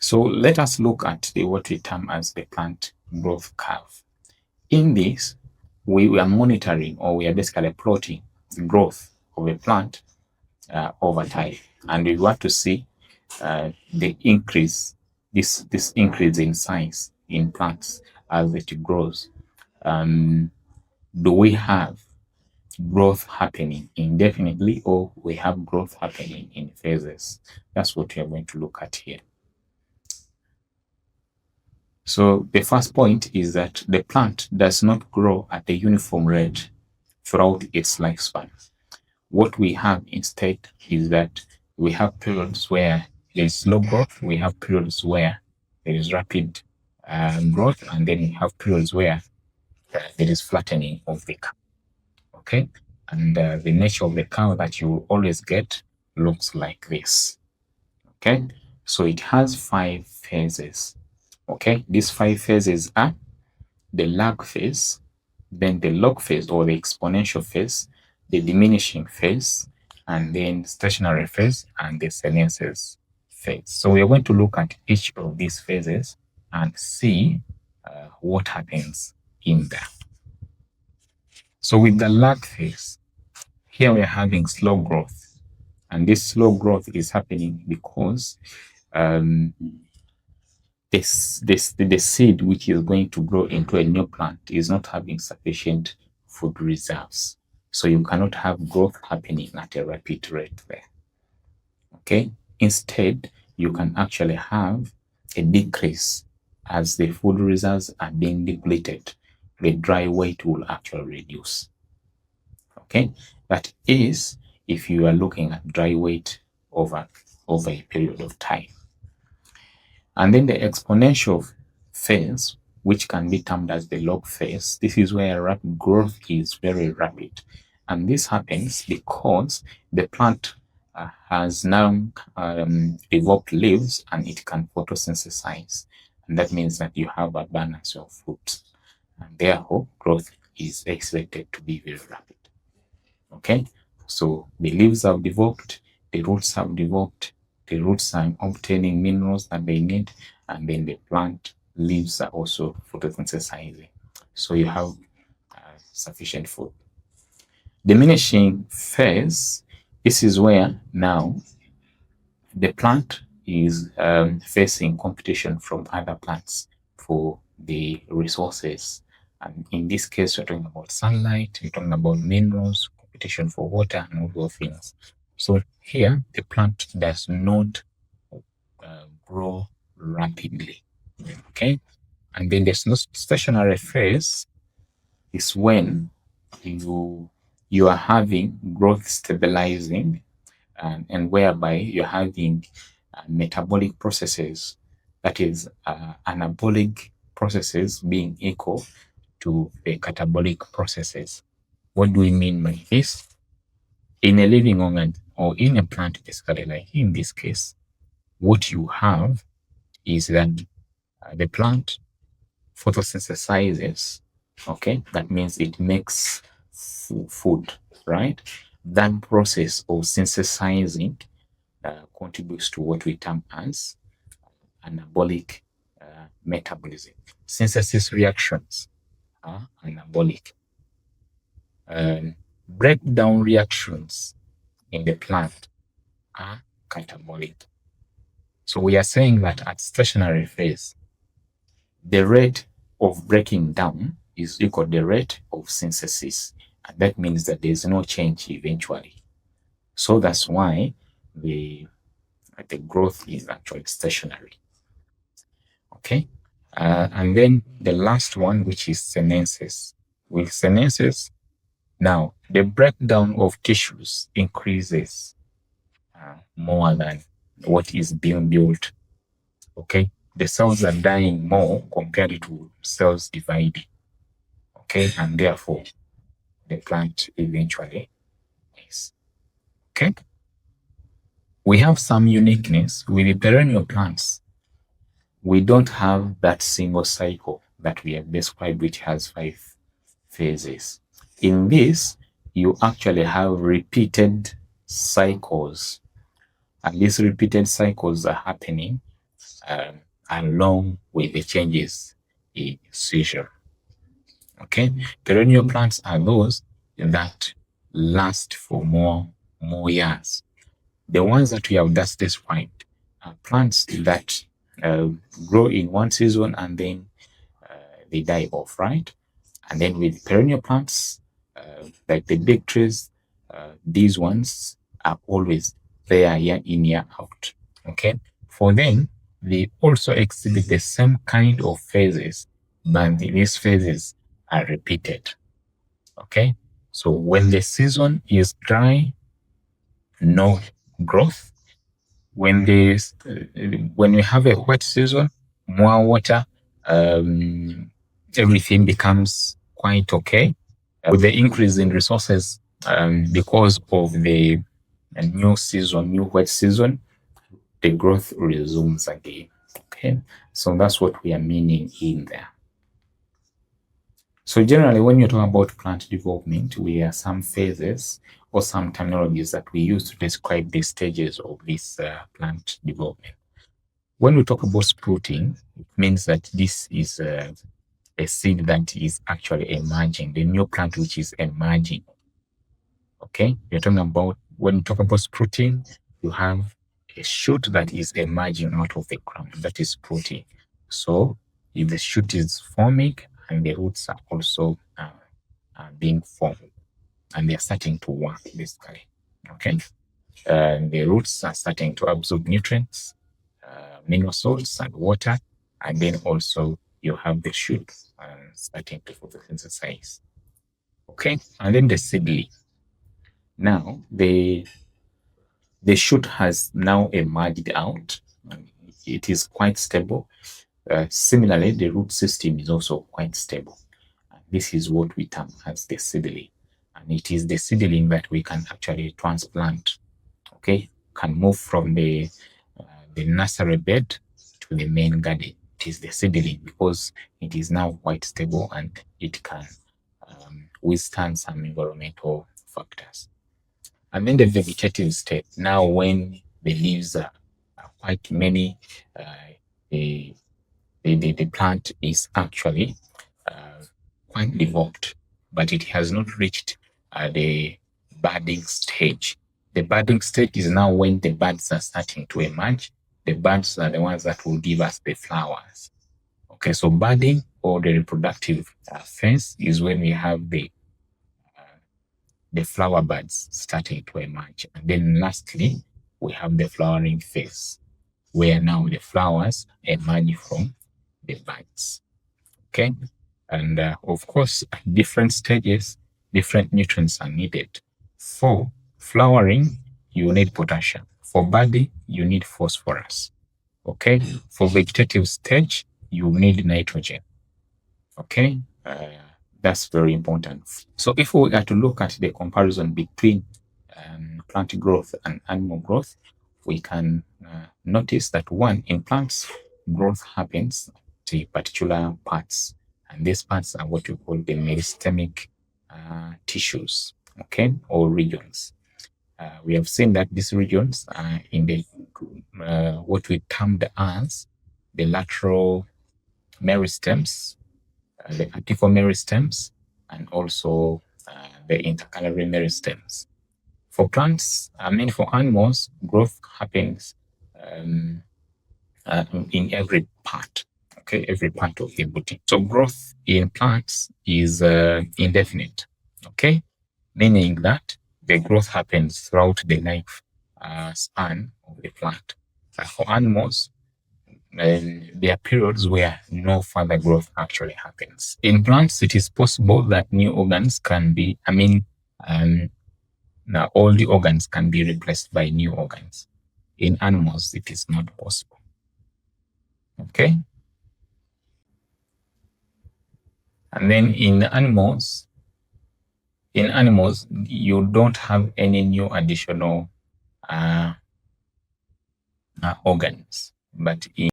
So let us look at what we term as the plant growth curve. In this, we are monitoring, or we are basically plotting the growth of a plant over time, and we want to see the increase, this increase in size in plants as it grows. Do we have growth happening indefinitely, or we have growth happening in phases? That's what we are going to look at here. So the first point is that the plant does not grow at a uniform rate throughout its lifespan. What we have instead is that we have periods where there is slow growth, we have periods where there is rapid growth, and then we have periods where there is flattening of the curve. Okay, and the nature of the curve that you always get looks like this. Okay, so it has 5 phases. Okay, these 5 phases are the lag phase, then the log phase or the exponential phase, the diminishing phase, and then stationary phase and the senescence phase. So we are going to look at each of these phases and see what happens in there. So with the lag phase, here we are having slow growth, and this slow growth is happening because the seed which is going to grow into a new plant is not having sufficient food reserves. So you cannot have growth happening at a rapid rate there. Okay? Instead, you can actually have a decrease as the food reserves are being depleted. The dry weight will actually reduce. Okay? That is if you are looking at dry weight over a period of time. And then the exponential phase, which can be termed as the log phase, this is where rapid growth is very rapid. And this happens because the plant has now developed leaves and it can photosynthesize. And that means that you have abundance of fruits. And therefore, growth is expected to be very rapid. Okay? So the leaves have developed, the roots have developed, the roots are obtaining minerals that they need, and then the plant leaves are also photosynthesizing. So you have sufficient food. Diminishing phase, this is where now the plant is facing competition from other plants for the resources. And in this case, we're talking about sunlight, we're talking about minerals, competition for water, and all those things. So here, the plant does not grow rapidly. Okay, and then there's no stationary phase. Is when you are having growth stabilizing, and whereby you're having metabolic processes, that is anabolic processes being equal to the catabolic processes. What do we mean by this? In a living organ or in a plant, basically, like in this case, what you have is that the plant photosynthesizes. Okay, that means it makes food, right? That process of synthesizing contributes to what we term as anabolic metabolism. Synthesis reactions are anabolic. Breakdown reactions in the plant are catabolic. So we are saying that at stationary phase, the rate of breaking down is equal to the rate of synthesis. And that means that there's no change eventually. So that's why the growth is actually stationary. Okay? And then the last one, which is senescence. With senescence, now the breakdown of tissues increases more than what is being built. Okay? The cells are dying more compared to cells dividing. Okay? And therefore, the plant eventually is. Okay? We have some uniqueness with the perennial plants. We don't have that single cycle that we have described, which has 5 phases. In this, you actually have repeated cycles. And these repeated cycles are happening along with the changes in season. Okay, perennial plants are those that last for more years. The ones that we have just described are plants that grow in one season and then they die off, right? And then with perennial plants, like the big trees, these ones are always there year in, year out. Okay. For them, they also exhibit the same kind of phases, but these phases are repeated. Okay. So when the season is dry, no growth. When we have a wet season, more water, everything becomes quite okay. With the increase in resources, because of the new season, new wet season, the growth resumes again. Okay, so that's what we are meaning in there. So generally, when you talk about plant development, we have some phases or some terminologies that we use to describe the stages of this plant development. When we talk about sprouting, it means that this is a seed that is actually emerging, the new plant which is emerging. Okay, we're talking about, when you talk about sprouting, you have a shoot that is emerging out of the ground, that is sprouting. So if the shoot is forming and the roots are also being formed and they're starting to work basically, okay, the roots are starting to absorb nutrients, mineral salts and water, and then also you have the shoot starting to photosynthesize. Okay, and then the seedling. Now the shoot has now emerged out. It is quite stable. Similarly, the root system is also quite stable. This is what we term as the seedling. And it is the seedling that we can actually transplant. Okay, can move from the nursery bed to the main garden. It is the seedling because it is now quite stable and it can withstand some environmental factors. And then the vegetative state. Now, when the leaves are quite many, the plant is actually quite developed, but it has not reached the budding stage. The budding stage is now when the buds are starting to emerge. The buds are the ones that will give us the flowers. Okay, so budding or the reproductive phase is when we have the flower buds starting to emerge. And then lastly, we have the flowering phase, where now the flowers emerge from the buds. Okay, and of course, at different stages, different nutrients are needed. For flowering, you need potassium. For budding, you need phosphorus. Okay, for vegetative stage, you need nitrogen. Okay, that's very important. So if we are to look at the comparison between plant growth and animal growth, we can notice that one, in plants, growth happens to particular parts, and these parts are what we call the meristemic tissues, okay, or regions. We have seen that these regions are in the what we termed as the lateral meristems, the antiphal meristems, and also the intercalary meristems. For plants, for animals, growth happens in every part, okay, every part of the body. So growth in plants is indefinite, okay, meaning that the growth happens throughout the life span of the plant. For animals, there are periods where no further growth actually happens. In plants, it is possible that new organs can be, now all the organs can be replaced by new organs. In animals, it is not possible. Okay? And then in animals, you don't have any new additional organs. But in